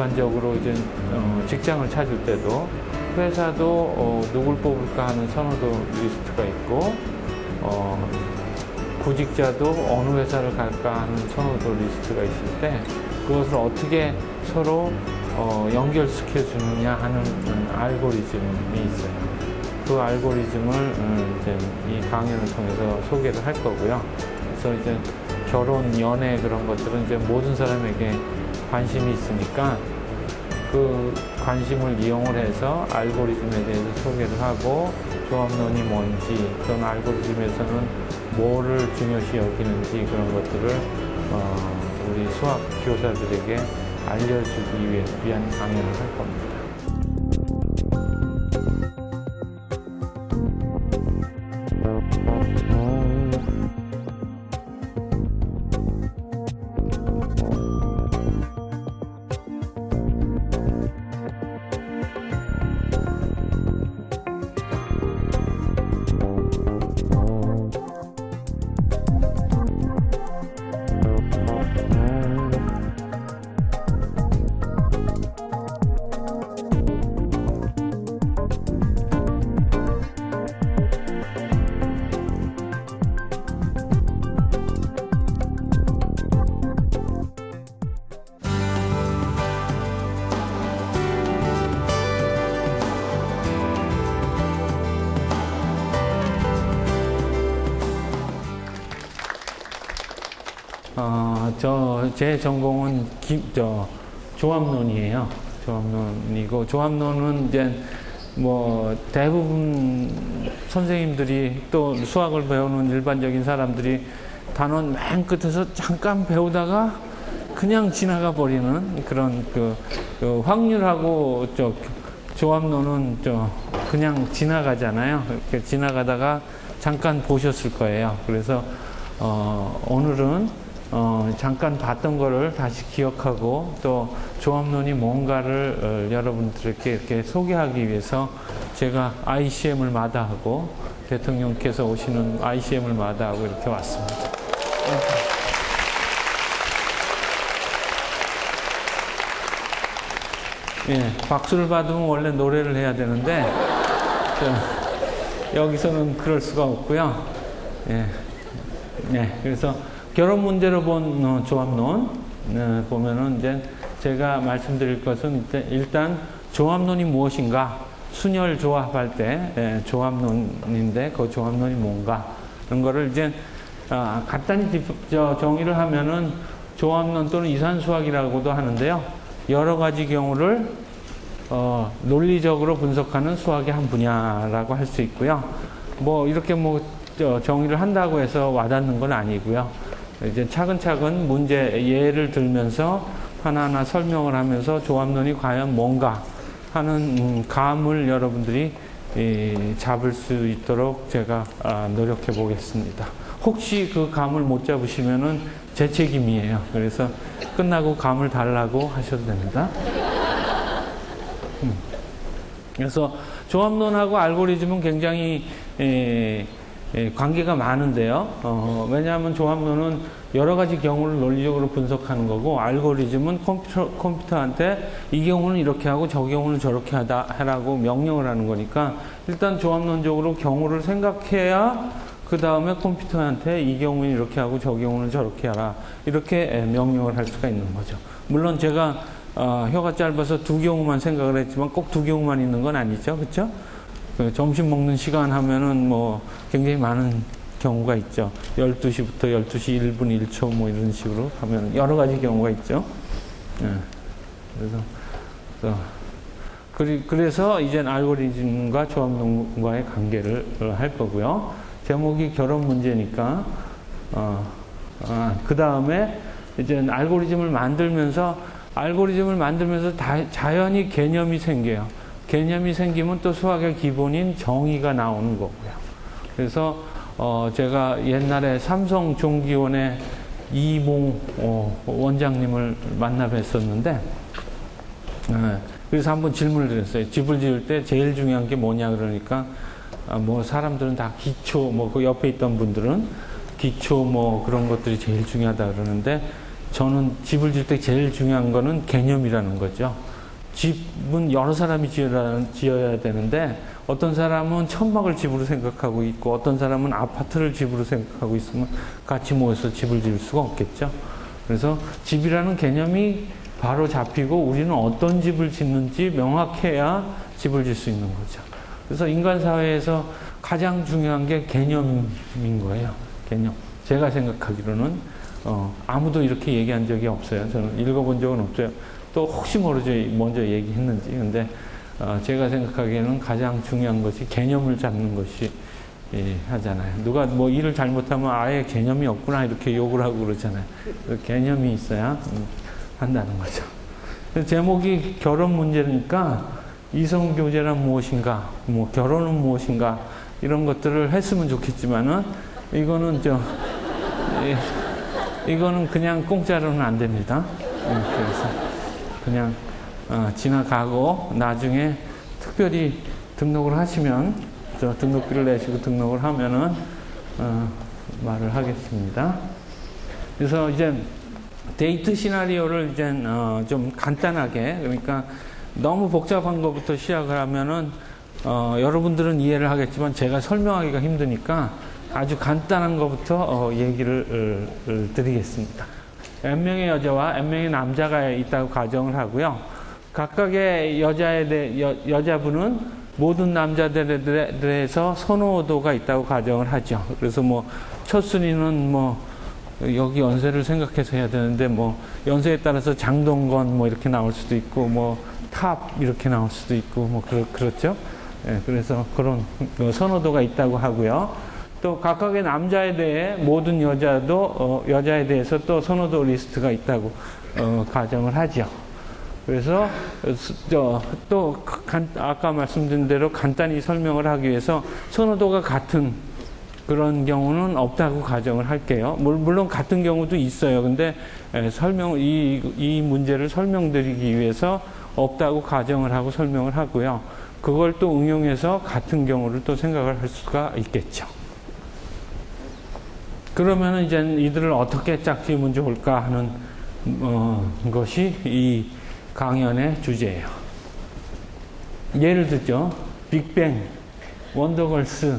일반적으로 이제 직장을 찾을 때도 회사도 누굴 뽑을까 하는 선호도 리스트가 있고 구직자도 어느 회사를 갈까 하는 선호도 리스트가 있을 때 그것을 어떻게 서로 연결시켜 주느냐 하는 알고리즘이 있어요. 그 알고리즘을 이제 이 강연을 통해서 소개를 할 거고요. 그래서 이제 결혼, 연애 그런 것들은 이제 모든 사람에게 관심이 있으니까 그 관심을 이용을 해서 알고리즘에 대해서 소개를 하고 조합론이 뭔지 또는 알고리즘에서는 뭐를 중요시 여기는지 그런 것들을 우리 수학 교사들에게 알려주기 위한 강연을 할 겁니다. 제 전공은 조합론이에요. 조합론이고, 조합론은 이제 뭐 대부분 선생님들이 또 수학을 배우는 일반적인 사람들이 단원 맨 끝에서 잠깐 배우다가 그냥 지나가 버리는 그런 그 확률하고 조합론은 그냥 지나가잖아요. 이렇게 지나가다가 잠깐 보셨을 거예요. 그래서 오늘은 잠깐 봤던 거를 다시 기억하고 또 조합론이 뭔가를 여러분들에게 이렇게 소개하기 위해서 제가 ICM을 마다하고 대통령께서 오시는 ICM을 마다하고 이렇게 왔습니다. 예, 박수를 받으면 원래 노래를 해야 되는데 여기서는 그럴 수가 없고요. 예, 네, 그래서 결혼 문제로 본 조합론 보면은 이제 제가 말씀드릴 것은 일단 조합론이 무엇인가, 순열 조합할 때 조합론인데 그 조합론이 뭔가 그런 거를 이제 간단히 정의를 하면은 조합론 또는 이산수학이라고도 하는데요. 여러 가지 경우를 논리적으로 분석하는 수학의 한 분야라고 할 수 있고요. 뭐 이렇게 뭐 정의를 한다고 해서 와닿는 건 아니고요. 이제 차근차근 문제 예를 들면서 하나하나 설명을 하면서 조합론이 과연 뭔가 하는 감을 여러분들이 잡을 수 있도록 제가 노력해 보겠습니다. 혹시 그 감을 못 잡으시면은 제 책임이에요. 그래서 끝나고 감을 달라고 하셔도 됩니다. 그래서 조합론하고 알고리즘은 굉장히 관계가 많은데요. 왜냐하면 조합론은 여러 가지 경우를 논리적으로 분석하는 거고, 알고리즘은 컴퓨터한테 이 경우는 이렇게 하고 저 경우는 저렇게 하라고 명령을 하는 거니까 일단 조합론적으로 경우를 생각해야 그 다음에 컴퓨터한테 이 경우는 이렇게 하고 저 경우는 저렇게 하라 이렇게 명령을 할 수가 있는 거죠. 물론 제가 혀가 짧아서 두 경우만 생각을 했지만 꼭 두 경우만 있는 건 아니죠. 그렇죠? 점심 먹는 시간 하면은 뭐 굉장히 많은 경우가 있죠. 12시부터 12시 1분 1초 뭐 이런 식으로 하면 여러 가지 경우가 있죠. 그래서 이젠 알고리즘과 조합론과의 관계를 할 거고요. 제목이 결혼 문제니까 그 다음에 이제 알고리즘을 만들면서 자연히 개념이 생겨요. 개념이 생기면 또 수학의 기본인 정의가 나오는 거고요. 그래서 제가 옛날에 삼성종기원의 이몽 원장님을 만나 뵀었는데 그래서 한번 질문을 드렸어요. 집을 지을 때 제일 중요한 게 뭐냐 그러니까 뭐 사람들은 다 기초 뭐 그 옆에 있던 분들은 기초 뭐 그런 것들이 제일 중요하다 그러는데 저는 집을 지을 때 제일 중요한 거는 개념이라는 거죠. 집은 여러 사람이 지어야 되는데 어떤 사람은 천막을 집으로 생각하고 있고 어떤 사람은 아파트를 집으로 생각하고 있으면 같이 모여서 집을 지을 수가 없겠죠. 그래서 집이라는 개념이 바로 잡히고 우리는 어떤 집을 짓는지 명확해야 집을 질 수 있는 거죠. 그래서 인간 사회에서 가장 중요한 게 개념인 거예요. 개념. 제가 생각하기로는 아무도 이렇게 얘기한 적이 없어요. 저는 읽어본 적은 없어요. 또 혹시 모르죠. 먼저 얘기했는지. 근데 제가 생각하기에는 가장 중요한 것이 개념을 잡는 것이 하잖아요. 누가 뭐 일을 잘못하면 아예 개념이 없구나 이렇게 욕을 하고 그러잖아요. 개념이 있어야 한다는 거죠. 제목이 결혼 문제니까 이성교제란 무엇인가, 뭐 결혼은 무엇인가 이런 것들을 했으면 좋겠지만은 이거는 이거는 그냥 공짜로는 안 됩니다. 그래서 그냥 지나가고 나중에 특별히 등록을 하시면 등록비를 내시고 등록을 하면은 말을 하겠습니다. 그래서 이제 데이트 시나리오를 이제 좀 간단하게, 그러니까 너무 복잡한 것부터 시작을 하면은 여러분들은 이해를 하겠지만 제가 설명하기가 힘드니까 아주 간단한 것부터 얘기를 드리겠습니다. N명의 여자와 N명의 남자가 있다고 가정을 하고요. 각각의 여자분은 모든 남자들에 대해서 선호도가 있다고 가정을 하죠. 그래서 뭐 첫 순위는 뭐 여기 연세를 생각해서 해야 되는데 뭐 연세에 따라서 장동건 뭐 이렇게 나올 수도 있고 뭐 탑 이렇게 나올 수도 있고 뭐 그렇죠. 예, 그래서 그런 선호도가 있다고 하고요. 또 각각의 남자에 대해 모든 여자에 대해서 또 선호도 리스트가 있다고 가정을 하죠. 그래서 또 아까 말씀드린 대로 간단히 설명을 하기 위해서 선호도가 같은 그런 경우는 없다고 가정을 할게요. 물론 같은 경우도 있어요. 근데 이 문제를 설명드리기 위해서 없다고 가정을 하고 설명을 하고요. 그걸 또 응용해서 같은 경우를 또 생각을 할 수가 있겠죠. 그러면은 이제 이들을 어떻게 짝지으면 좋을까 하는 것이 이 강연의 주제예요. 예를 들죠. 빅뱅, 원더걸스,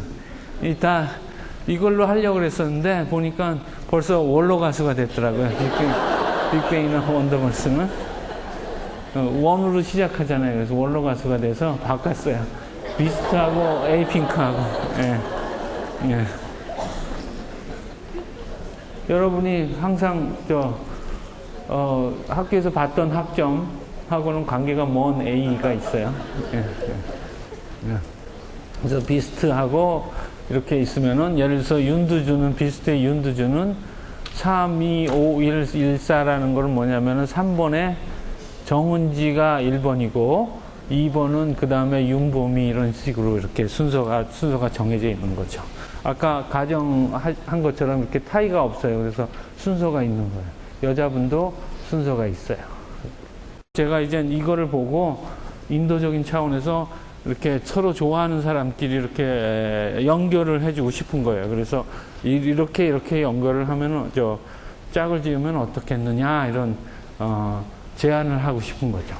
이걸로 하려고 그랬었는데 보니까 벌써 원로 가수가 됐더라고요. 빅뱅이나 원더걸스는 원으로 시작하잖아요. 그래서 원로 가수가 돼서 바꿨어요. 비스트하고 에이핑크하고. 예. 여러분이 항상 학교에서 봤던 학점하고는 관계가 먼 A가 있어요. 그래서 비스트하고 이렇게 있으면은 예를 들어서 비스트의 윤두주는 3, 2, 5, 1, 1사라는 걸 뭐냐면은 3번에 정은지가 1번이고 2번은 그 다음에 윤보미 이런 식으로 이렇게 순서가 정해져 있는 거죠. 아까 가정한 것처럼 이렇게 타이가 없어요. 그래서 순서가 있는 거예요. 여자분도 순서가 있어요. 제가 이제 이거를 보고 인도적인 차원에서 이렇게 서로 좋아하는 사람끼리 이렇게 연결을 해주고 싶은 거예요. 그래서 이렇게 연결을 하면은 짝을 지으면 어떻겠느냐 이런 제안을 하고 싶은 거죠.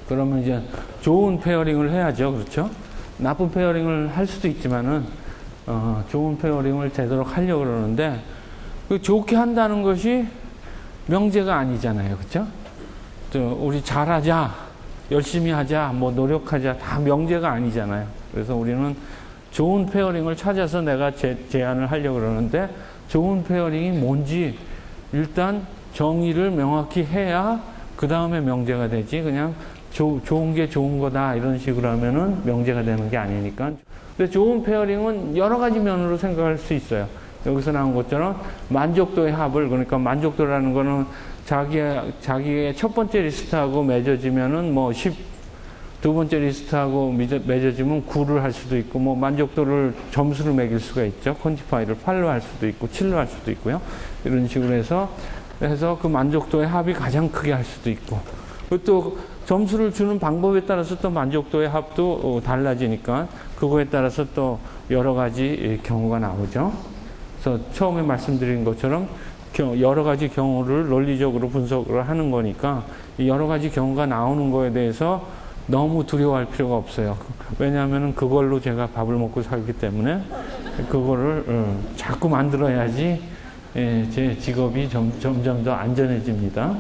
그러면 이제 좋은 페어링을 해야죠. 그렇죠? 나쁜 페어링을 할 수도 있지만은 좋은 페어링을 되도록 하려고 그러는데 좋게 한다는 것이 명제가 아니잖아요. 그렇죠? 우리 잘하자, 열심히 하자, 뭐 노력하자 다 명제가 아니잖아요. 그래서 우리는 좋은 페어링을 찾아서 내가 제안을 하려고 그러는데 좋은 페어링이 뭔지 일단 정의를 명확히 해야 그 다음에 명제가 되지. 그냥 좋은 게 좋은 거다 이런 식으로 하면은 명제가 되는 게 아니니까. 근데 좋은 페어링은 여러 가지 면으로 생각할 수 있어요. 여기서 나온 것처럼 만족도의 합을, 그러니까 만족도라는 거는 자기의 첫 번째 리스트하고 맺어지면은 뭐 10, 두 번째 리스트하고 맺어지면 9를 할 수도 있고, 뭐 만족도를 점수를 매길 수가 있죠. 퀀티파이를 8로 할 수도 있고 7로 할 수도 있고요. 이런 식으로 해서 그 만족도의 합이 가장 크게 할 수도 있고, 또 점수를 주는 방법에 따라서 또 만족도의 합도 달라지니까 그거에 따라서 또 여러 가지 경우가 나오죠. 그래서 처음에 말씀드린 것처럼 여러 가지 경우를 논리적으로 분석을 하는 거니까 이 여러 가지 경우가 나오는 거에 대해서 너무 두려워할 필요가 없어요. 왜냐하면 그걸로 제가 밥을 먹고 살기 때문에 그거를 자꾸 만들어야지 제 직업이 점점 더 안전해집니다.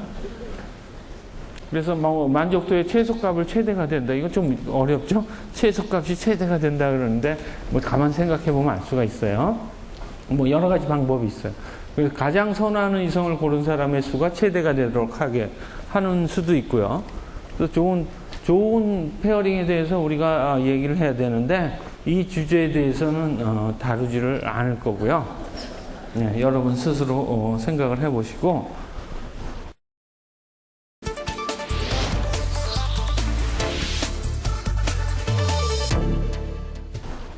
그래서 뭐 만족도의 최소값을 최대가 된다. 이건 좀 어렵죠? 최소값이 최대가 된다 그러는데 뭐 가만 생각해 보면 알 수가 있어요. 뭐 여러 가지 방법이 있어요. 그래서 가장 선호하는 이성을 고른 사람의 수가 최대가 되도록 하게 하는 수도 있고요. 그래서 좋은 페어링에 대해서 우리가 얘기를 해야 되는데 이 주제에 대해서는 다루지를 않을 거고요. 네, 여러분 스스로 생각을 해보시고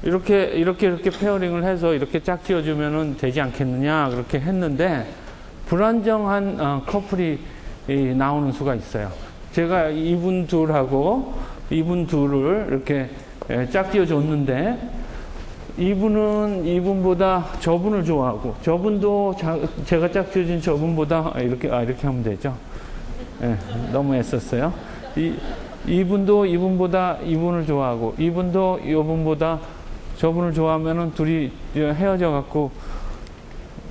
이렇게 페어링을 해서 이렇게 짝지어주면 되지 않겠느냐 그렇게 했는데 불안정한 커플이 나오는 수가 있어요. 제가 이분 둘하고 이분 둘을 이렇게 짝지어 줬는데 이분은 이분보다 저분을 좋아하고 저분도 제가 짝지어준 저분보다 이렇게 하면 되죠. 네, 너무 애썼어요. 이분도 이분보다 이분을 좋아하고 이분도 이분보다 저분을 좋아하면은 둘이 헤어져 갖고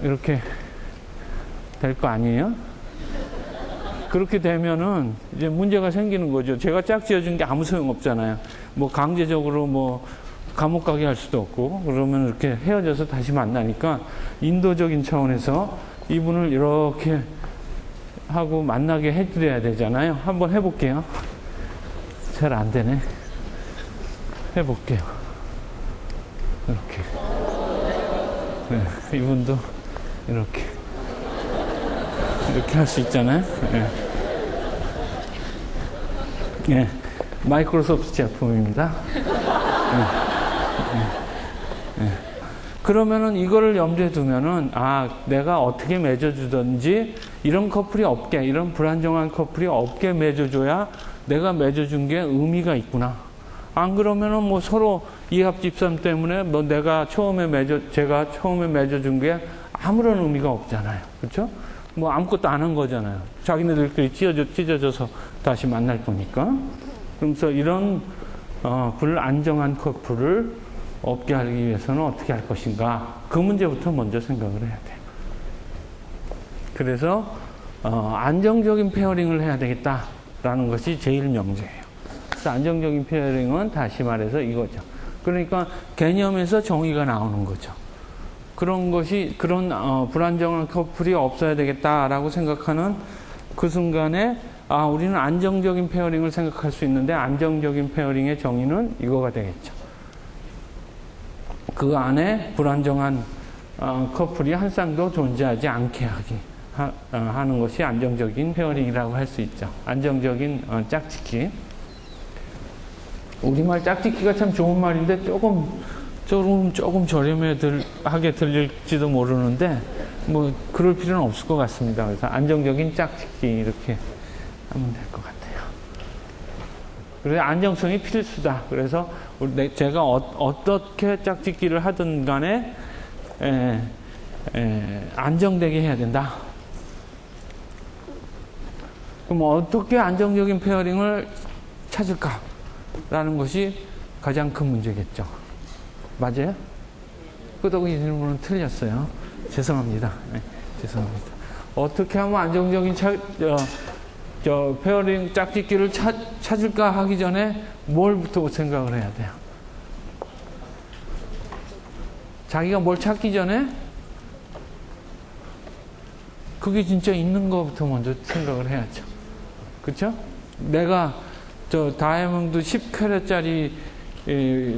이렇게 될 거 아니에요? 그렇게 되면은 이제 문제가 생기는 거죠. 제가 짝지어준 게 아무 소용 없잖아요. 뭐 강제적으로 뭐 감옥 가게 할 수도 없고 그러면 이렇게 헤어져서 다시 만나니까 인도적인 차원에서 이분을 이렇게 하고 만나게 해드려야 되잖아요. 한번 해볼게요. 잘 안 되네. 해볼게요. 이렇게. 네, 이분도 이렇게 할 수 있잖아요. 네. 네, 마이크로소프트 제품입니다. 네. 그러면은 이거를 염두에 두면은 내가 어떻게 맺어주든지 이런 커플이 없게, 이런 불안정한 커플이 없게 맺어줘야 내가 맺어준 게 의미가 있구나. 안 그러면은 뭐 서로 이합집산 때문에 뭐 제가 처음에 맺어준 게 아무런 의미가 없잖아요. 그렇죠? 뭐 아무것도 안 한 거잖아요. 자기네들끼리 찢어져서 다시 만날 거니까. 그래서 이런 불안정한 커플을 없게 하기 위해서는 어떻게 할 것인가? 그 문제부터 먼저 생각을 해야 돼요. 그래서 안정적인 페어링을 해야 되겠다라는 것이 제일 명제예요. 그래서 안정적인 페어링은 다시 말해서 이거죠. 그러니까 개념에서 정의가 나오는 거죠. 그런 불안정한 커플이 없어야 되겠다라고 생각하는 그 순간에 우리는 안정적인 페어링을 생각할 수 있는데 안정적인 페어링의 정의는 이거가 되겠죠. 그 안에 불안정한 커플이 한 쌍도 존재하지 않게 하는 것이 안정적인 페어링이라고 할 수 있죠. 안정적인 짝짓기. 우리말 짝짓기가 참 좋은 말인데 조금 저렴하게 들릴지도 모르는데 뭐 그럴 필요는 없을 것 같습니다. 그래서 안정적인 짝짓기 이렇게 하면 될 것 같아요. 그래서 안정성이 필수다. 그래서 제가 어떻게 짝짓기를 하든 간에 안정되게 해야 된다. 그럼 어떻게 안정적인 페어링을 찾을까라는 것이 가장 큰 문제겠죠. 맞아요? 끄덕이 질문은 틀렸어요. 죄송합니다. 네, 죄송합니다. 어떻게 하면 안정적인 페어링 짝짓기를 찾을까 하기 전에 뭘부터 생각을 해야 돼요? 자기가 뭘 찾기 전에 그게 진짜 있는 것부터 먼저 생각을 해야죠. 그렇죠? 내가 다이아몬드 10캐럿짜리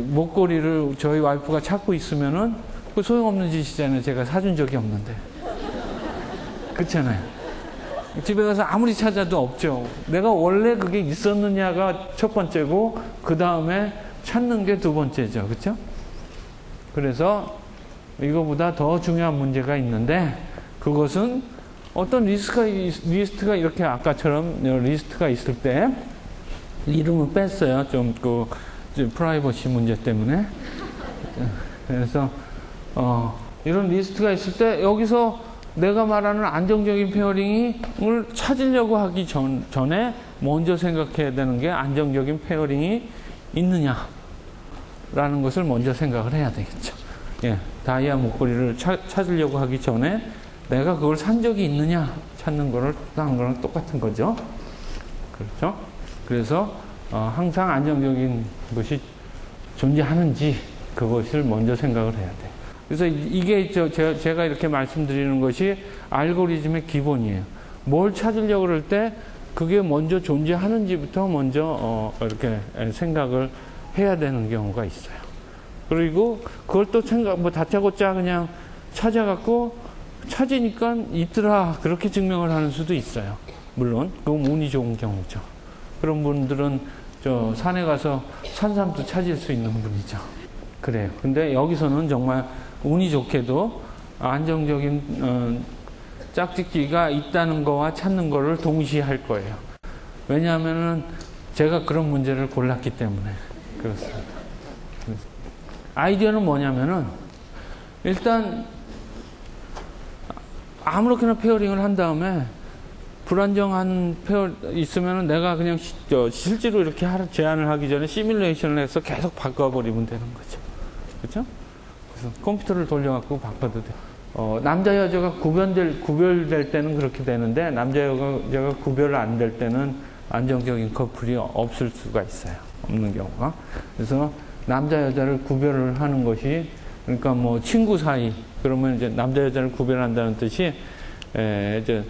목걸이를 저희 와이프가 찾고 있으면은 그 소용없는 짓이잖아요. 제가 사준 적이 없는데. 그렇잖아요. 집에 가서 아무리 찾아도 없죠. 내가 원래 그게 있었느냐가 첫 번째고 그 다음에 찾는 게 두 번째죠. 그렇죠? 그래서 이거보다 더 중요한 문제가 있는데 그것은 어떤 리스트가 이렇게 아까처럼 리스트가 있을 때 이름을 뺐어요. 좀 프라이버시 문제 때문에. 그래서 이런 리스트가 있을 때 여기서 내가 말하는 안정적인 페어링을 찾으려고 하기 전에 먼저 생각해야 되는 게 안정적인 페어링이 있느냐라는 것을 먼저 생각을 해야 되겠죠. 예, 다이아 목걸이를 찾으려고 하기 전에 내가 그걸 산 적이 있느냐 찾는 거랑 똑같은 거죠. 그렇죠? 그래서 항상 안정적인 것이 존재하는지 그것을 먼저 생각을 해야 돼요. 그래서 이게 제가 이렇게 말씀드리는 것이 알고리즘의 기본이에요. 뭘 찾으려고 그럴 때 그게 먼저 존재하는지부터 먼저 이렇게 생각을 해야 되는 경우가 있어요. 그리고 그걸 또 다짜고짜 그냥 찾아갖고 찾으니까 있더라 그렇게 증명을 하는 수도 있어요. 물론 그건 운이 좋은 경우죠. 그런 분들은 산에 가서 산삼도 찾을 수 있는 분이죠. 그래요. 근데 여기서는 정말 운이 좋게도 안정적인 짝짓기가 있다는 거와 찾는 거를 동시에 할 거예요. 왜냐하면은 제가 그런 문제를 골랐기 때문에 그렇습니다. 아이디어는 뭐냐면은 일단 아무렇게나 페어링을 한 다음에 불안정한 페어 있으면은 내가 그냥 실제로 이렇게 제안을 하기 전에 시뮬레이션을 해서 계속 바꿔버리면 되는 거죠. 그렇죠? 그래서 컴퓨터를 돌려갖고 바꿔도 돼요. 남자 여자가 구별될 때는 그렇게 되는데 남자 여자가 구별 안 될 때는 안정적인 커플이 없을 수가 있어요. 없는 경우가. 그래서 남자 여자를 구별을 하는 것이 그러니까 뭐 친구 사이 그러면 이제 남자 여자를 구별한다는 뜻이 이제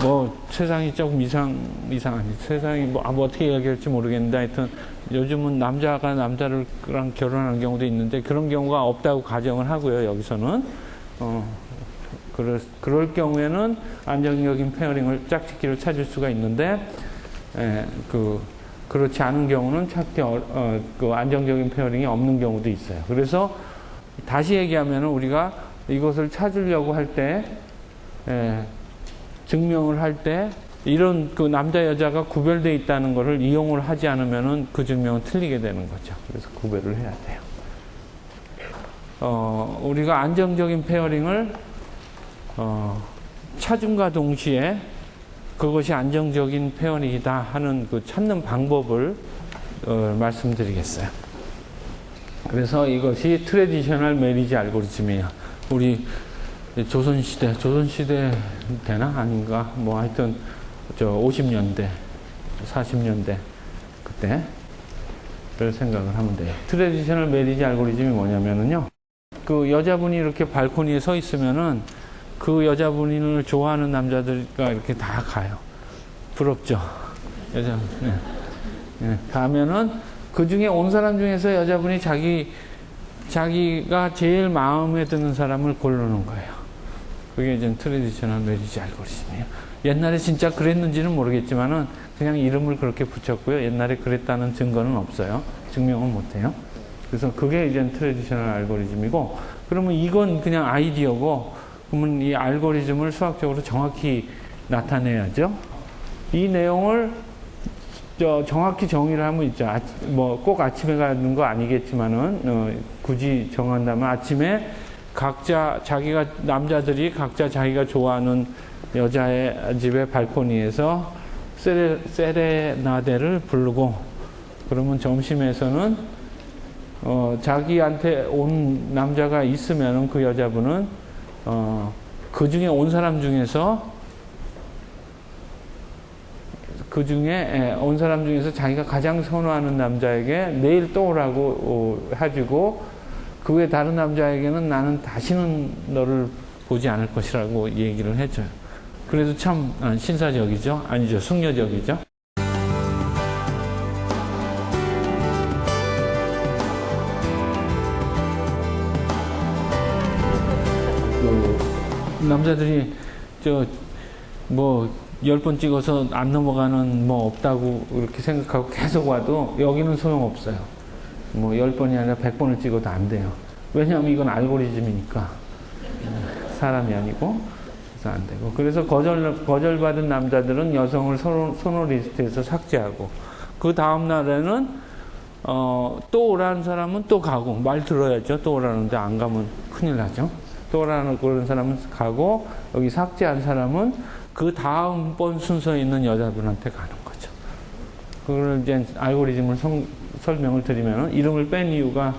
뭐 세상이 조금 이상하니 세상이 뭐 어떻게 얘기할지 모르겠는데 하여튼 요즘은 남자가 남자랑 결혼하는 경우도 있는데 그런 경우가 없다고 가정을 하고요. 여기서는 그럴 경우에는 안정적인 페어링을 짝짓기를 찾을 수가 있는데 그렇지 않은 경우는 그 안정적인 페어링이 없는 경우도 있어요. 그래서 다시 얘기하면 우리가 이것을 찾으려고 할 때 증명을 할 때 이런 그 남자 여자가 구별되어 있다는 것을 이용을 하지 않으면은 그 증명은 틀리게 되는 거죠. 그래서 구별을 해야 돼요. 우리가 안정적인 페어링을 찾음과 동시에 그것이 안정적인 페어링이다 하는 그 찾는 방법을 말씀드리겠어요. 그래서 이것이 트래디셔널 메리지 알고리즘이에요. 우리 조선시대 되나? 아닌가? 뭐 하여튼 50년대, 40년대 그때를 생각을 하면 돼요. 트래디셔널 메리지 알고리즘이 뭐냐면은요. 그 여자분이 이렇게 발코니에 서 있으면은 그 여자분을 좋아하는 남자들과 이렇게 다 가요. 부럽죠? 가면은 그 중에 온 사람 중에서 여자분이 자기가 제일 마음에 드는 사람을 고르는 거예요. 그게 이제 트래디셔널 메리지 알고리즘이에요. 옛날에 진짜 그랬는지는 모르겠지만은 그냥 이름을 그렇게 붙였고요. 옛날에 그랬다는 증거는 없어요. 증명은 못해요. 그래서 그게 이제 트래디셔널 알고리즘이고, 그러면 이건 그냥 아이디어고, 그러면 이 알고리즘을 수학적으로 정확히 나타내야죠. 이 내용을 정확히 정의를 하면 있죠. 뭐 꼭 아침에 가는 거 아니겠지만은 굳이 정한다면 아침에 각자 남자들이 각자 자기가 좋아하는 여자의 집의 발코니에서 세레나데를 부르고, 그러면 점심에서는 자기한테 온 남자가 있으면은 그 여자분은 그 중에 온 사람 중에서 자기가 가장 선호하는 남자에게 내일 또 오라고 해주고, 그 외 다른 남자에게는 나는 다시는 너를 보지 않을 것이라고 얘기를 해줘요. 그래도 참 신사적이죠? 아니죠, 숙녀적이죠? 남자들이 10번 찍어서 안 넘어가는 뭐 없다고 이렇게 생각하고 계속 와도 여기는 소용없어요. 10번이 아니라 100번을 찍어도 안 돼요. 왜냐하면 이건 알고리즘이니까. 사람이 아니고. 그래서 안 되고. 그래서 거절받은 남자들은 여성을 선호 리스트에서 삭제하고, 그 다음날에는 또 오라는 사람은 또 가고, 말 들어야죠. 또 오라는데 안 가면 큰일 나죠. 또라는 그런 사람은 가고, 여기 삭제한 사람은 그 다음번 순서에 있는 여자분한테 가는 거죠. 그걸 이제 알고리즘을 설명을 드리면, 이름을 뺀 이유가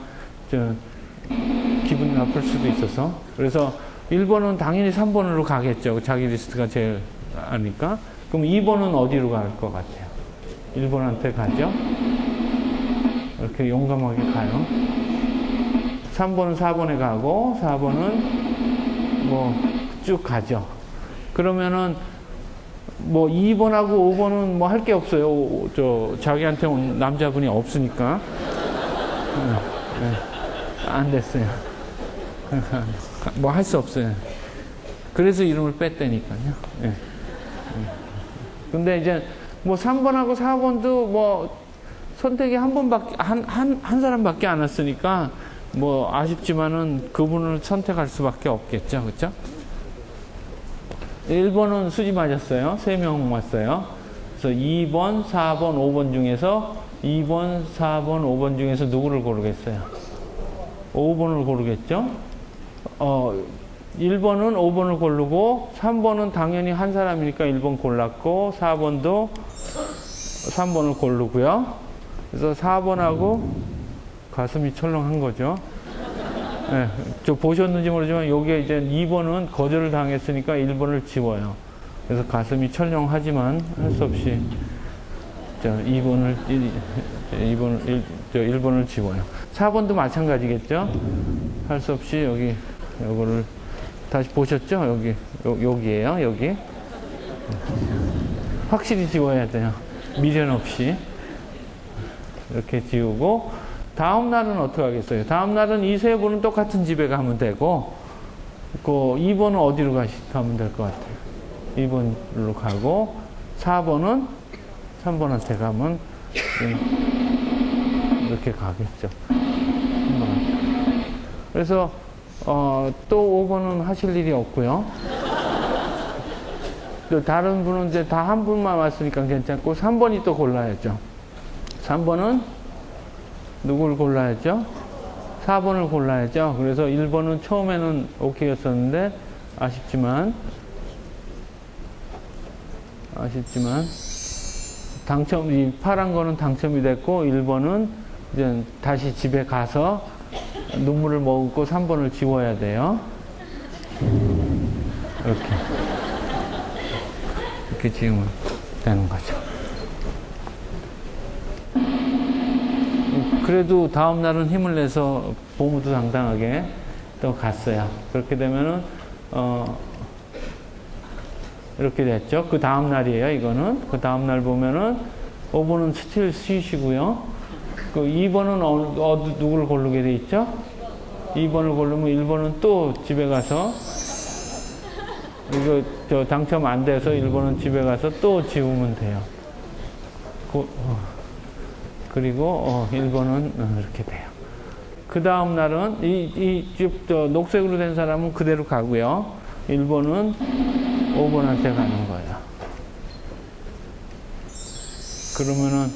기분 나쁠 수도 있어서. 그래서 1번은 당연히 3번으로 가겠죠. 자기 리스트가 제일 아니까. 그럼 2번은 어디로 갈 것 같아요? 1번한테 가죠. 이렇게 용감하게 가요. 3번은 4번에 가고, 4번은 뭐 쭉 가죠. 그러면은 뭐 2번하고 5번은 뭐 할 게 없어요. 자기한테 온 남자분이 없으니까. 안 됐어요. 뭐 할 수 없어요. 그래서 이름을 뺐다니까요. 근데 이제 뭐 3번하고 4번도 뭐 선택이 한 번밖에, 한 사람밖에 안 왔으니까 뭐 아쉽지만은 그분을 선택할 수밖에 없겠죠. 그쵸? 1번은 수지 맞았어요. 3명 왔어요. 그래서 2번, 4번, 5번 중에서 2번, 4번, 5번 중에서 누구를 고르겠어요? 5번을 고르겠죠? 1번은 5번을 고르고, 3번은 당연히 한 사람이니까 1번 골랐고, 4번도 3번을 고르고요. 그래서 4번하고 가슴이 철렁한 거죠. 네, 저 보셨는지 모르지만 여기에 이제 2번은 거절을 당했으니까 1번을 지워요. 그래서 가슴이 철렁하지만 할 수 없이 1번을 지워요. 4번도 마찬가지겠죠. 할 수 없이 여기 요거를 다시 보셨죠? 여기에요. 여기 확실히 지워야 돼요. 미련 없이 이렇게 지우고, 다음 날은 어떻게 하겠어요? 다음 날은 이 세 분은 똑같은 집에 가면 되고, 그 2번은 어디로 가면 될 것 같아요? 2번으로 가고, 4번은 3번한테 가면 이렇게 가겠죠. 그래서 또 5번은 하실 일이 없고요. 또 다른 분은 이제 다 한 분만 왔으니까 괜찮고, 3번이 또 골라야죠. 3번은 누구를 골라야죠? 4번을 골라야죠. 그래서 1번은 처음에는 오케이였었는데 아쉽지만 이 파란 거는 당첨이 됐고, 1번은 이제 다시 집에 가서 눈물을 머금고 3번을 지워야 돼요. 이렇게 지우면 되는 거죠. 그래도 다음 날은 힘을 내서 보무도 당당하게 또 갔어요. 그렇게 되면은 이렇게 됐죠. 그 다음 날이에요. 이거는 그 다음 날 보면은 5번은 스틸 쉬시고요. 그 2번은 누구를 고르게 돼 있죠? 2번을 고르면 1번은 또 집에 가서, 이거 당첨 안 돼서 1번은 집에 가서 또 지우면 돼요. 그리고 1번은 이렇게 돼요. 그 다음 날은 녹색으로 된 사람은 그대로 가고요. 1번은 5번한테 가는 거예요. 그러면은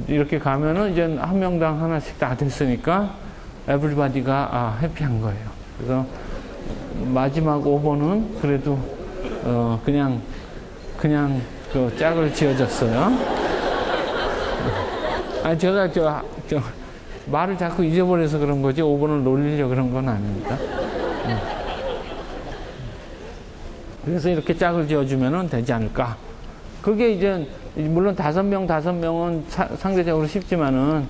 이렇게 가면은 이제 한 명당 하나씩 다 됐으니까 에브리바디가 해피한 거예요. 그래서 마지막 5번은 그래도 그냥 그 짝을 지어줬어요. 아니, 제가 말을 자꾸 잊어버려서 그런 거지 5번을 놀리려고 그런 건 아닙니다. 그래서 이렇게 짝을 지어주면 되지 않을까. 그게 이제 물론 5명은 상대적으로 쉽지만은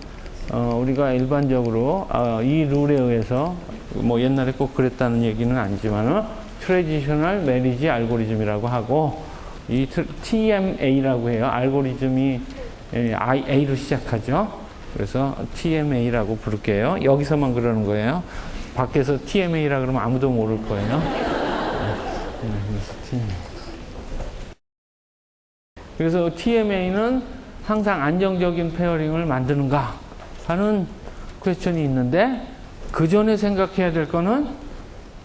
우리가 일반적으로 이 룰에 의해서 뭐 옛날에 꼭 그랬다는 얘기는 아니지만은 트래디셔널 매리지 알고리즘이라고 하고, 이 TMA라고 해요. 알고리즘이 A로 시작하죠. 그래서 TMA라고 부를게요. 여기서만 그러는 거예요. 밖에서 TMA라 그러면 아무도 모를 거예요. 그래서 TMA는 항상 안정적인 페어링을 만드는가 하는 퀘스천이 있는데, 그 전에 생각해야 될 거는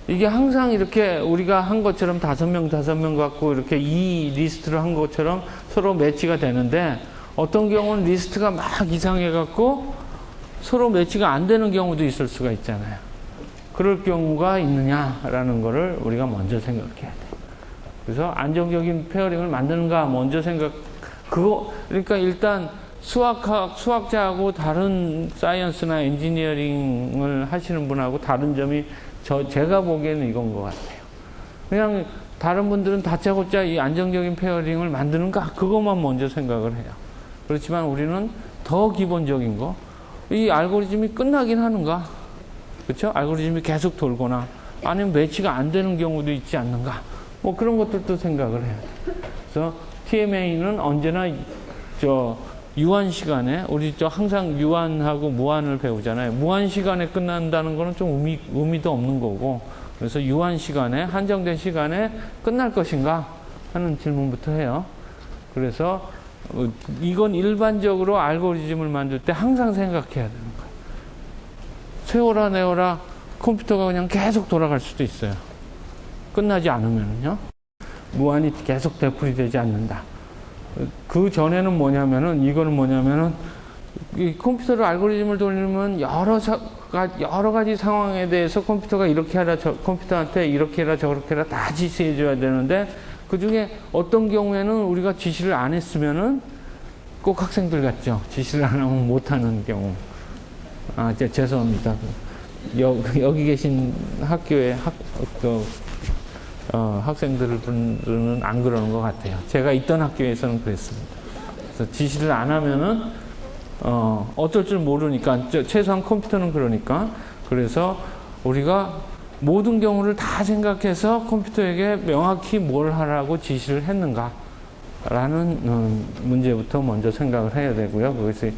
이게 항상 이렇게 우리가 한 것처럼 5명 갖고 이렇게 이 리스트를 한 것처럼 서로 매치가 되는데, 어떤 경우는 리스트가 막 이상해 갖고 서로 매치가 안 되는 경우도 있을 수가 있잖아요. 그럴 경우가 있느냐라는 거를 우리가 먼저 생각해야 돼. 그래서 안정적인 페어링을 만드는가 먼저 그러니까 일단 수학자하고 다른 사이언스나 엔지니어링을 하시는 분하고 다른 점이 제가 보기에는 이건 것 같아요. 그냥 다른 분들은 다짜고짜 이 안정적인 페어링을 만드는가 그것만 먼저 생각을 해요. 그렇지만 우리는 더 기본적인 거, 이 알고리즘이 끝나긴 하는가, 그렇죠? 알고리즘이 계속 돌거나 아니면 매치가 안 되는 경우도 있지 않는가, 뭐 그런 것들도 생각을 해요. 그래서 TMA는 언제나 유한 시간에 우리 항상 유한하고 무한을 배우잖아요. 무한 시간에 끝난다는 거는 좀 의미도 없는 거고, 그래서 유한 시간에, 한정된 시간에 끝날 것인가 하는 질문부터 해요. 그래서 이건 일반적으로 알고리즘을 만들 때 항상 생각해야 되는 거예요. 세워라 내워라 컴퓨터가 그냥 계속 돌아갈 수도 있어요. 끝나지 않으면요. 무한히 계속 되풀이되지 않는다. 그 전에는 이거는 뭐냐면은, 이 컴퓨터를 알고리즘을 돌리면 여러 가지 상황에 대해서 컴퓨터가 이렇게 하라, 컴퓨터한테 이렇게 해라, 저렇게 해라 다 지시해줘야 되는데, 그 중에 어떤 경우에는 우리가 지시를 안 했으면은, 꼭 학생들 같죠? 지시를 안 하면 못하는 경우. 죄송합니다. 여기 계신 학교의 학생들은 안 그러는 것 같아요. 제가 있던 학교에서는 그랬습니다. 그래서 지시를 안 하면은, 어쩔 줄 모르니까, 최소한 컴퓨터는 그러니까, 그래서 우리가 모든 경우를 다 생각해서 컴퓨터에게 명확히 뭘 하라고 지시를 했는가, 라는 문제부터 먼저 생각을 해야 되고요. 그것이,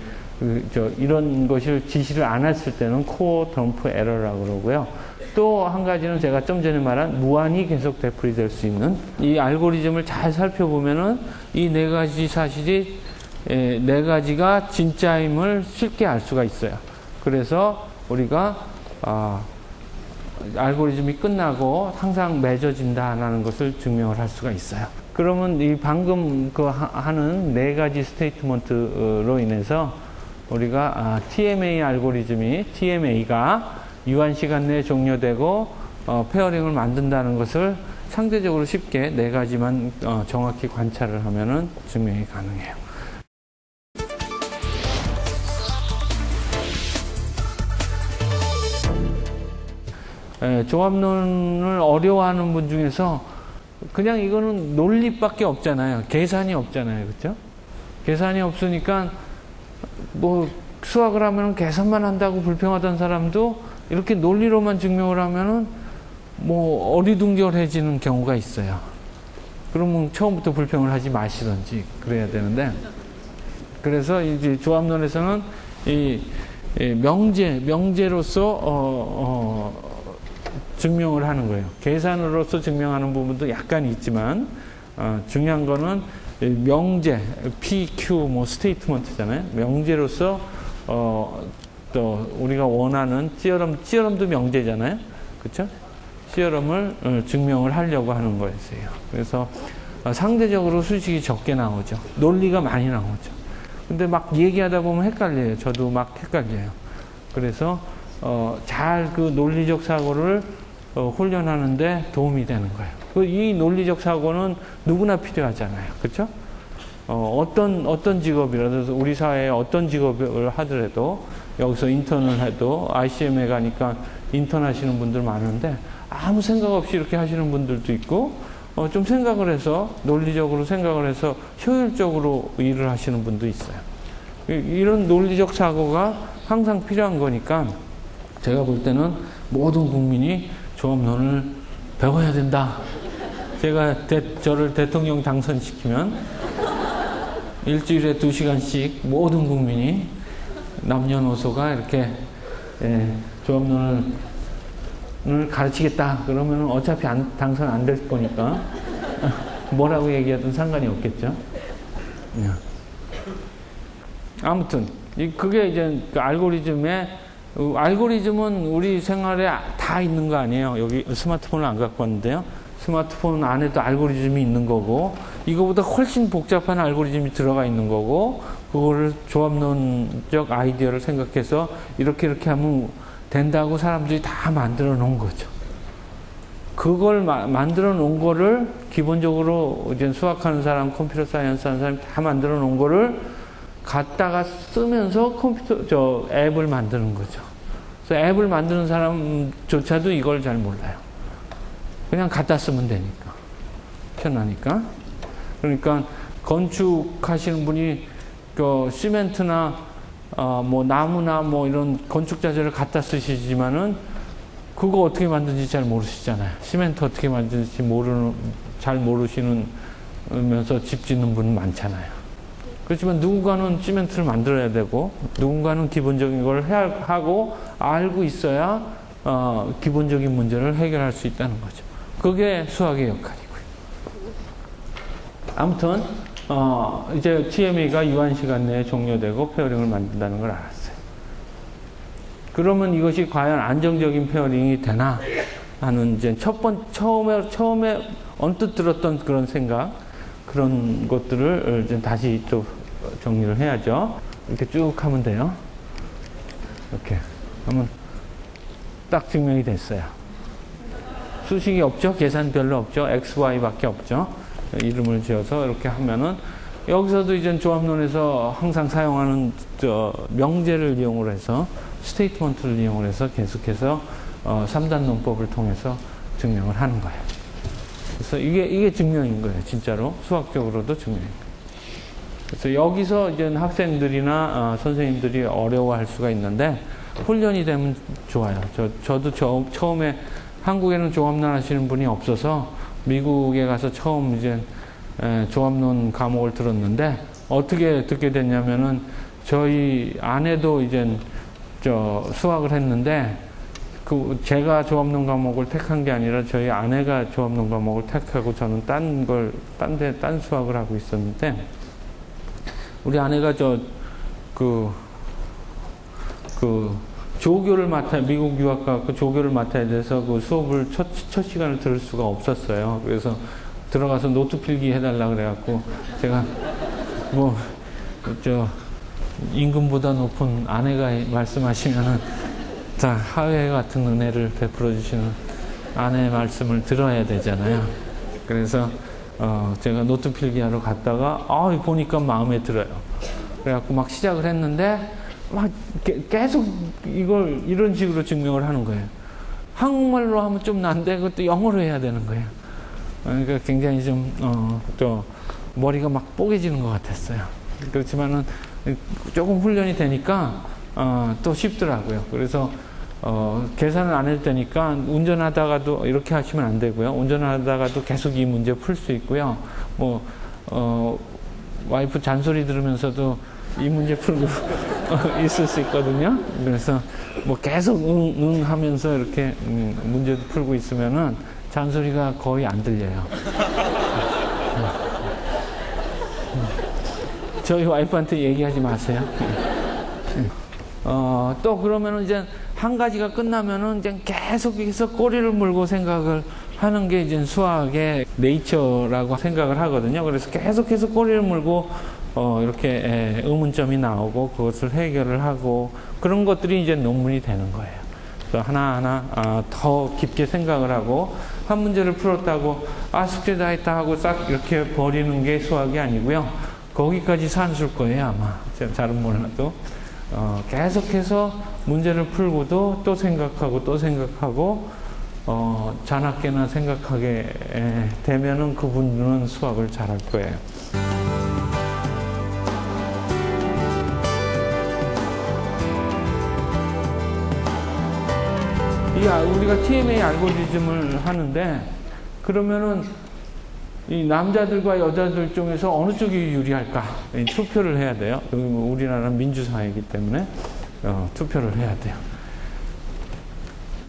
이런 것을 지시를 안 했을 때는 코어 덤프 에러라고 그러고요. 또 한 가지는 제가 좀 전에 말한 무한히 계속 되풀이될 수 있는, 이 알고리즘을 잘 살펴보면은 이 네 가지 사실이 네 가지가 진짜임을 쉽게 알 수가 있어요. 그래서 우리가 알고리즘이 끝나고 항상 맺어진다라는 것을 증명을 할 수가 있어요. 그러면 이 방금 하는 네 가지 스테이트먼트로 인해서 우리가 TMA가 유한 시간 내에 종료되고 페어링을 만든다는 것을 상대적으로 쉽게 네 가지만 정확히 관찰을 하면은 증명이 가능해요. 조합론을 어려워하는 분 중에서 그냥 이거는 논리밖에 없잖아요. 계산이 없잖아요. 그렇죠? 계산이 없으니까 뭐 수학을 하면은 계산만 한다고 불평하던 사람도 이렇게 논리로만 증명을 하면은 뭐 어리둥절해지는 경우가 있어요. 그러면 처음부터 불평을 하지 마시던지 그래야 되는데, 그래서 이제 조합론에서는 이 명제로서 증명을 하는 거예요. 계산으로서 증명하는 부분도 약간 있지만 중요한 거는 명제, PQ 뭐 스테이트먼트잖아요. 명제로서 또 우리가 원하는 찌어럼도 명제잖아요. 그렇죠? 찌어럼을 증명을 하려고 하는 거였어요. 그래서 상대적으로 수식이 적게 나오죠. 논리가 많이 나오죠. 근데 막 얘기하다 보면 헷갈려요. 저도 막 헷갈려요. 그래서 잘 그 논리적 사고를 훈련하는데 도움이 되는 거예요. 이 논리적 사고는 누구나 필요하잖아요. 그렇죠? 어떤 직업이라도, 우리 사회에 어떤 직업을 하더라도, 여기서 인턴을 해도 ICM에 가니까 인턴 하시는 분들 많은데 아무 생각 없이 이렇게 하시는 분들도 있고, 좀 생각을 해서, 논리적으로 생각을 해서 효율적으로 일을 하시는 분도 있어요. 이런 논리적 사고가 항상 필요한 거니까 제가 볼 때는 모든 국민이 조합론을 배워야 된다. 제가 저를 대통령 당선시키면 일주일에 2시간씩 모든 국민이 남녀노소가 이렇게 조합론을 가르치겠다. 그러면 어차피 당선 안 될 거니까 뭐라고 얘기하든 상관이 없겠죠. 아무튼 그게 이제 그 알고리즘은 우리 생활에 다 있는 거 아니에요. 여기 스마트폰을 안 갖고 왔는데요. 스마트폰 안에도 알고리즘이 있는 거고, 이거보다 훨씬 복잡한 알고리즘이 들어가 있는 거고, 그거를 조합론적 아이디어를 생각해서 이렇게 하면 된다고 사람들이 다 만들어 놓은 거죠. 그걸 만들어 놓은 거를 기본적으로 이제 수학하는 사람, 컴퓨터 사이언스 하는 사람이 다 만들어 놓은 거를 갖다가 쓰면서 앱을 만드는 거죠. 그래서 앱을 만드는 사람조차도 이걸 잘 몰라요. 그냥 갖다 쓰면 되니까. 편하니까. 그러니까 건축하시는 분이 그 시멘트나 뭐 나무나 뭐 이런 건축 자재를 갖다 쓰시지만은 그거 어떻게 만드는지 잘 모르시잖아요. 시멘트 어떻게 만드는지 잘 모르시면서 집 짓는 분 많잖아요. 그렇지만 누군가는 시멘트를 만들어야 되고 누군가는 기본적인 걸 해야 하고 알고 있어야 기본적인 문제를 해결할 수 있다는 거죠. 그게 수학의 역할이고요. 아무튼 이제 TMA가 유한 시간 내에 종료되고 페어링을 만든다는 걸 알았어요. 그러면 이것이 과연 안정적인 페어링이 되나 하는 이제 처음에 언뜻 들었던 그런 생각, 그런 것들을 이제 다시 또 정리를 해야죠. 이렇게 쭉 하면 돼요. 이렇게 하면 딱 증명이 됐어요. 수식이 없죠? 계산 별로 없죠? X, Y밖에 없죠? 이름을 지어서 이렇게 하면은 여기서도 이제 조합론에서 항상 사용하는 명제를 이용을 해서 스테이트먼트를 이용을 해서 계속해서 3단 논법을 통해서 증명을 하는 거예요. 그래서 이게 증명인 거예요. 진짜로 수학적으로도 증명인 거예요. 그래서 여기서 이제 학생들이나 선생님들이 어려워할 수가 있는데 훈련이 되면 좋아요. 저도 처음에 한국에는 조합론 하시는 분이 없어서 미국에 가서 처음 이제 조합론 과목을 들었는데 어떻게 듣게 됐냐면은 저희 아내도 이제 수학을 했는데 제가 조합론 과목을 택한 게 아니라 저희 아내가 조합론 과목을 택하고 저는 딴 수학을 하고 있었는데 우리 아내가 조교를 미국 유학 가고 조교를 맡아야 돼서 그 수업을 첫 시간을 들을 수가 없었어요. 그래서 들어가서 노트 필기 해달라 그래갖고 제가 임금보다 높은 아내가 말씀하시면은 자, 하회 같은 은혜를 베풀어 주시는 아내의 말씀을 들어야 되잖아요. 그래서 제가 노트 필기하러 갔다가 보니까 마음에 들어요. 그래갖고 막 시작을 했는데 막 계속 이런 식으로 증명을 하는 거예요. 한국말로 하면 좀 난데 그것도 영어로 해야 되는 거예요. 그러니까 굉장히 또 머리가 막 뽀개지는 것 같았어요. 그렇지만은 조금 훈련이 되니까 또 쉽더라고요. 그래서 계산을 안 해도 되니까 운전하다가도 이렇게 하시면 안 되고요. 운전하다가도 계속 이 문제 풀 수 있고요. 와이프 잔소리 들으면서도 이 문제 풀고 있을 수 있거든요. 그래서 계속 응 하면서 이렇게 문제도 풀고 있으면은 잔소리가 거의 안 들려요. 저희 와이프한테 얘기하지 마세요. 또 그러면은 이제 한 가지가 끝나면은 이제 계속해서 꼬리를 물고 생각을 하는 게 이제 수학의 네이처라고 생각을 하거든요. 그래서 계속해서 꼬리를 물고 이렇게 의문점이 나오고 그것을 해결을 하고 그런 것들이 이제 논문이 되는 거예요. 그래서 하나하나 더 깊게 생각을 하고 한 문제를 풀었다고 숙제 다 했다 하고 싹 이렇게 버리는 게 수학이 아니고요. 거기까지 산술 거예요, 아마. 제가 잘은 몰라도. 계속해서 문제를 풀고도 또 생각하고 또 생각하고 자나깨나 생각하게 되면은 그분은 수학을 잘할 거예요. 우리가 TMA 알고리즘을 하는데 그러면은 이 남자들과 여자들 중에서 어느 쪽이 유리할까? 투표를 해야 돼요. 우리나라는 민주사회이기 때문에 투표를 해야 돼요.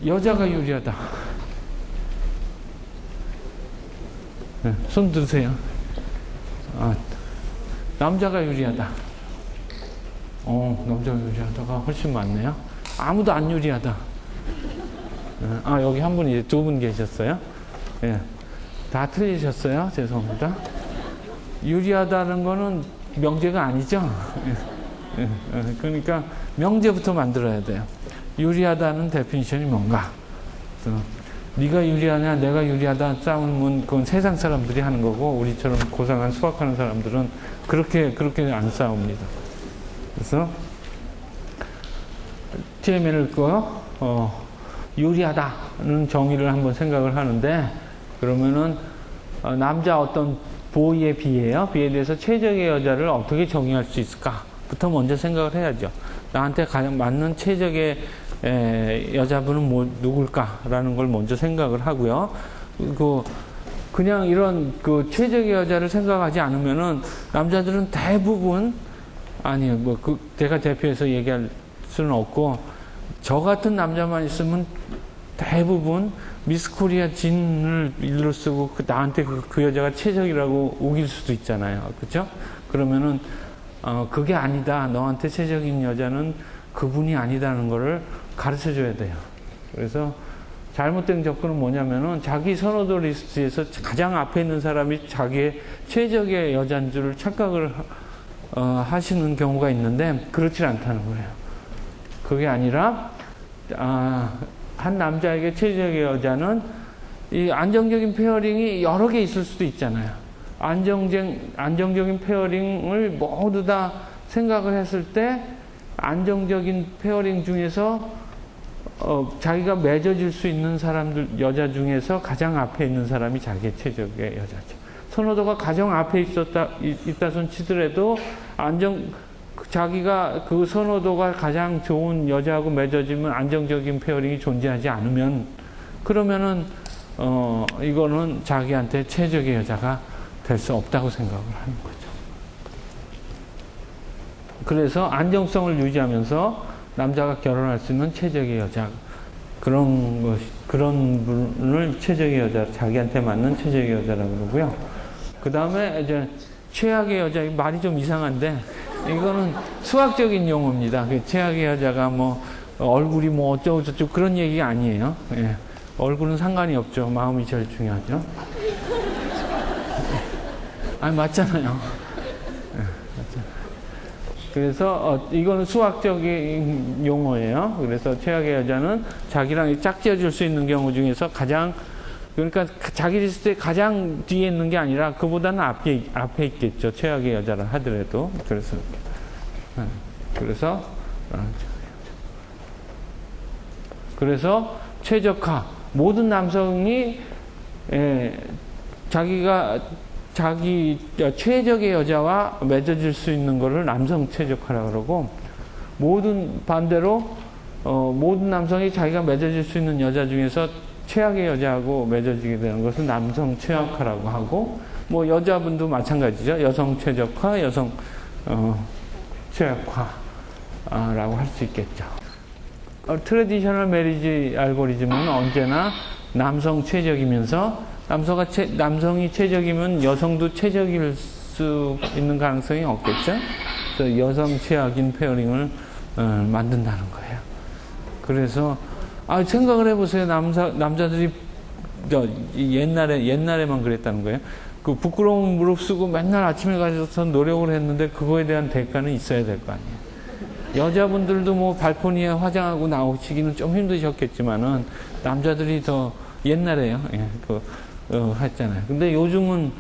여자가 유리하다. 네, 손 드세요. 남자가 유리하다. 남자가 유리하다가 훨씬 많네요. 아무도 안 유리하다. 여기 한 분이 두 분 계셨어요. 예. 다 틀리셨어요. 죄송합니다. 유리하다는 거는 명제가 아니죠. 그러니까 명제부터 만들어야 돼요. 유리하다는 데피니션이 뭔가? 그래서 네가 유리하냐 내가 유리하다 싸우면 그건 세상 사람들이 하는 거고 우리처럼 고상한 수학하는 사람들은 그렇게 안 싸웁니다. 그래서 TMN을 유리하다는 정의를 한번 생각을 하는데 그러면은 남자 어떤 보이에 비해요. 비에 대해서 최적의 여자를 어떻게 정의할 수 있을까부터 먼저 생각을 해야죠. 나한테 가장 맞는 최적의 여자분은 누굴까라는 걸 먼저 생각을 하고요. 그냥 이런 최적의 여자를 생각하지 않으면은 남자들은 대부분 아니요, 제가 대표해서 얘기할 수는 없고 저 같은 남자만 있으면 대부분 미스 코리아 진을 일로 쓰고 나한테 그 여자가 최적이라고 우길 수도 있잖아요. 그렇죠? 그러면은 그게 아니다. 너한테 최적인 여자는 그분이 아니다는 거를 가르쳐 줘야 돼요. 그래서 잘못된 접근은 뭐냐면은 자기 선호도 리스트에서 가장 앞에 있는 사람이 자기의 최적의 여자인 줄 착각을 하시는 경우가 있는데 그렇지 않다는 거예요. 그게 아니라 한 남자에게 최적의 여자는 이 안정적인 페어링이 여러 개 있을 수도 있잖아요. 안정적인 페어링을 모두 다 생각을 했을 때 안정적인 페어링 중에서 자기가 맺어질 수 있는 여자 중에서 가장 앞에 있는 사람이 자기의 최적의 여자죠. 선호도가 가장 앞에 있다 손 치더라도 자기가 그 선호도가 가장 좋은 여자하고 맺어지면 안정적인 페어링이 존재하지 않으면 그러면은 이거는 자기한테 최적의 여자가 될 수 없다고 생각을 하는 거죠. 그래서 안정성을 유지하면서 남자가 결혼할 수 있는 최적의 여자 그런 분을 최적의 여자 자기한테 맞는 최적의 여자라고 그러고요. 그 다음에 이제 최악의 여자 말이 좀 이상한데 이거는 수학적인 용어입니다. 그 최악의 여자가 뭐 얼굴이 뭐 어쩌고 저쩌고 그런 얘기가 아니에요. 예. 얼굴은 상관이 없죠. 마음이 제일 중요하죠. 아니 맞잖아요. 예, 맞잖아요. 그래서 이거는 수학적인 용어예요. 그래서 최악의 여자는 자기랑 짝지어줄 수 있는 경우 중에서 그러니까 자기 리스트에 가장 뒤에 있는 게 아니라 그보다는 앞에 있겠죠. 최악의 여자라 하더라도. 그래서 최적화. 모든 남성이 자기 최적의 여자와 맺어질 수 있는 것을 남성 최적화라고 그러고 반대로 모든 남성이 자기가 맺어질 수 있는 여자 중에서 최악의 여자하고 맺어지게 되는 것은 남성 최악화라고 하고 뭐 여자분도 마찬가지죠. 여성 최적화, 여성 최악화라고 할 수 있겠죠. 트래디셔널 메리지 알고리즘은 언제나 남성 최적이면서 남성이 최적이면 여성도 최적일 수 있는 가능성이 없겠죠. 그래서 여성 최악인 페어링을 만든다는 거예요. 그래서 생각을 해보세요. 남자들이 옛날에만 그랬다는 거예요. 그 부끄러운 무릅쓰고 맨날 아침에 가서 노력을 했는데 그거에 대한 대가는 있어야 될 거 아니에요. 여자분들도 뭐 발코니에 화장하고 나오시기는 좀 힘드셨겠지만은 남자들이 더 옛날에요. 예, 했잖아요. 근데 요즘은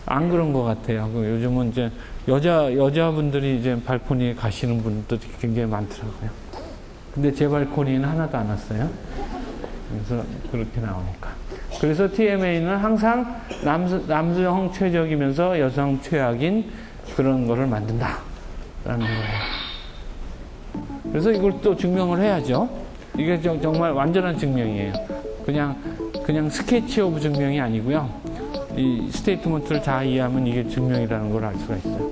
안 그런 것 같아요. 요즘은 이제 여자분들이 이제 발코니에 가시는 분들도 굉장히 많더라고요. 근데 제 발코니는 하나도 안 왔어요. 그래서 그렇게 나오니까. 그래서 TMA는 항상 남성 최적이면서 여성 최악인 그런 거를 만든다라는 거예요. 그래서 이걸 또 증명을 해야죠. 이게 정말 완전한 증명이에요. 그냥 스케치 오브 증명이 아니고요. 이 스테이트먼트를 잘 이해하면 이게 증명이라는 걸 알 수가 있어요.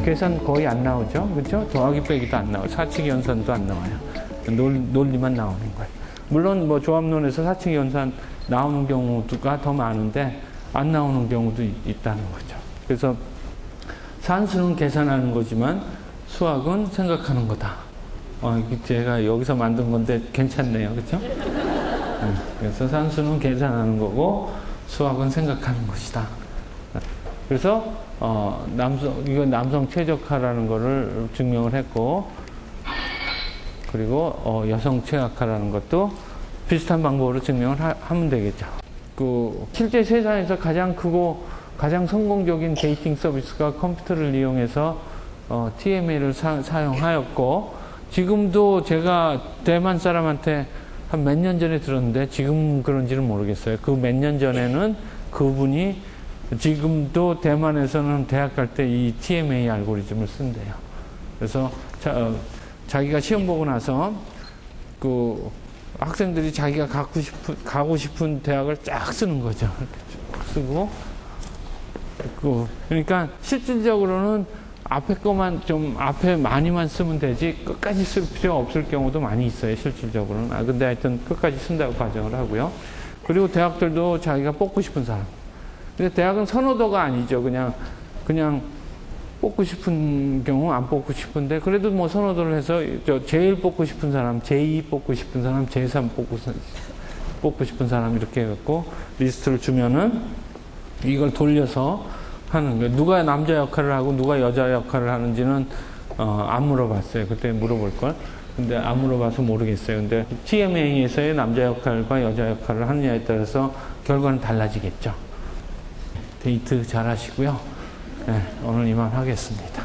계산 거의 안 나오죠. 그렇죠? 더하기 빼기도 안 나와요. 사칙 연산도 안 나와요. 논리만 나오는 거예요. 물론 뭐 조합론에서 사칙 연산 나오는 경우가 더 많은데 안 나오는 경우도 있다는 거죠. 그래서 산수는 계산하는 거지만 수학은 생각하는 거다. 제가 여기서 만든 건데 괜찮네요. 그렇죠? 그래서 산수는 계산하는 거고 수학은 생각하는 것이다. 그래서 이거 남성 최적화라는 거를 증명을 했고, 그리고 여성 최악화라는 것도 비슷한 방법으로 증명을 하면 되겠죠. 실제 세상에서 가장 크고 가장 성공적인 데이팅 서비스가 컴퓨터를 이용해서 TMA를 사용하였고, 지금도 제가 대만 사람한테 한 몇 년 전에 들었는데 지금 그런지는 모르겠어요. 그 몇 년 전에는 그분이 지금도 대만에서는 대학 갈 때 이 TMA 알고리즘을 쓴대요. 그래서 자기가 시험 보고 나서 그 학생들이 자기가 가고 싶은 대학을 쫙 쓰는 거죠. 이렇게 쭉 쓰고, 그러니까 실질적으로는 앞에 거만 좀 앞에 많이만 쓰면 되지 끝까지 쓸 필요 없을 경우도 많이 있어요. 실질적으로는. 근데 하여튼 끝까지 쓴다고 가정을 하고요. 그리고 대학들도 자기가 뽑고 싶은 사람. 근데 대학은 선호도가 아니죠. 그냥 뽑고 싶은 경우 안 뽑고 싶은데, 그래도 뭐 선호도를 해서 제일 뽑고 싶은 사람, 제2 뽑고 싶은 사람, 제3 뽑고 싶은 사람 이렇게 해갖고 리스트를 주면은 이걸 돌려서 하는 거예요. 누가 남자 역할을 하고 누가 여자 역할을 하는지는 안 물어봤어요. 그때 물어볼걸. 근데 안 물어봐서 모르겠어요. 근데 TMA에서의 남자 역할과 여자 역할을 하느냐에 따라서 결과는 달라지겠죠. 데이트 잘 하시고요. 네, 오늘 이만 하겠습니다.